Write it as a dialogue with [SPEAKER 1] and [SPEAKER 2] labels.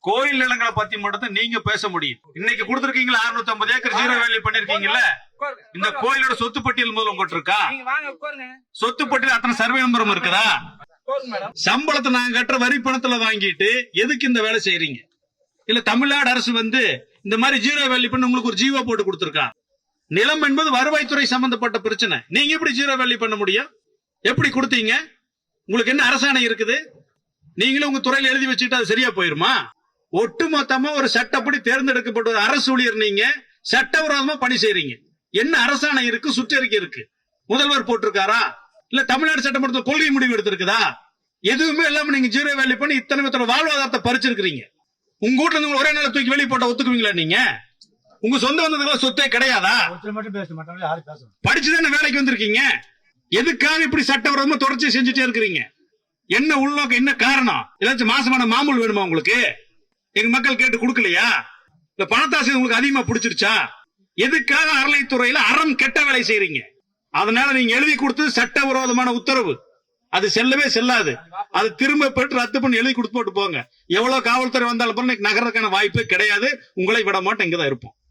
[SPEAKER 1] கோயில் நிலங்களை பத்தி மட்டும் நீங்க பேச முடியும். இன்னைக்கு கொடுத்திருக்கீங்களா 650 ஏக்கர் ஜீரோ வேல்யூ பண்ணிருக்கீங்கல்ல, இந்த கோயிலோட சொத்து பட்டியல் முதல்ல உங்ககிட்ட இருக்கா? சொத்து பட்டியல் அத்தனை சர்வே நம்பரும் இருக்குதா? சம்பளத்தை நாங்க கட்டுற வரி பணத்துல வாங்கிட்டு எதுக்கு இந்த வேலை செய்யறீங்க? இல்ல தமிழ்நாடு அரசு இந்த மாதிரி ஜீரோ வேல்யூ பண்ணி உங்களுக்கு ஒரு ஜீவோ போட்டு கொடுத்திருக்கா? நிலம் என்பது வருவாய்த்துறை சம்பந்தப்பட்ட பிரச்சனை. நீங்க எப்படி ஜீரோ வேல்யூ பண்ண முடியும்? எப்படி கொடுத்தீங்க? உங்களுக்கு என்ன அரசாணை இருக்குது? நீங்களும் உங்க துறையில எழுதி வச்சுட்டு அது சரியா போயிருமா? ஒட்டுமொத்தமா ஒரு சட்டப்படி தேர்ந்தெடுக்கப்பட்ட ஒரு அரசு ஊழியர் நீங்க சட்டவிரோதமா பணி செய்றீங்க. என்ன அரசாணை இருக்கு, சுற்றறிக்கை இருக்கு? முதல்வர் போட்டிருக்காரா? இல்ல தமிழ்நாடு சட்டமன்றத்தில் கொள்கை முடிவு எடுத்திருக்குதா? எதுவுமே இல்லாம நீங்க ஜீரோ வேல்யூ பண்ணி இத்தனை பேரோட வாழ்வாதாரத்தை பறிச்சிருக்கீங்க. உங்க வீட்டுல இருந்து ஒரே நாள் தூக்கி வெளியே போட்டா ஒத்துக்குவீங்களா? நீங்க உங்க சொந்த வந்ததுக்கு சொத்தே கிடையாதா? படிச்சுதானே வேலைக்கு வந்திருக்கீங்க. எதுக்காக இப்படி சட்டவிரோதமா தொடர்ச்சி செஞ்சுட்டே இருக்கிறீங்க? என்ன உள்நோக்கம், என்ன காரணம்? ஏதாச்சும் மாசமான மாமூல் வேணுமா உங்களுக்கு? எங்க மக்கள் கேட்டு கொடுக்கலையா? இல்ல பணத்தாசை உங்களுக்கு அதிகமா பிடிச்சிருச்சா? எதுக்காக அறநிலைத்துறையில அறம் கெட்ட வேலை செய்றீங்க? அதனால நீங்க எழுதி கொடுத்தது சட்டவிரோதமான உத்தரவு. அது செல்லவே செல்லாது. அது திரும்ப பெற்று ரத்து பண்ணி எழுதி கொடுத்து போட்டு போங்க. எவ்வளவு காவல்துறை வந்தாலும் நகரத்துக்கான வாய்ப்பே கிடையாது. உங்களை விட மாட்டோம், இங்கதான் இருப்போம்.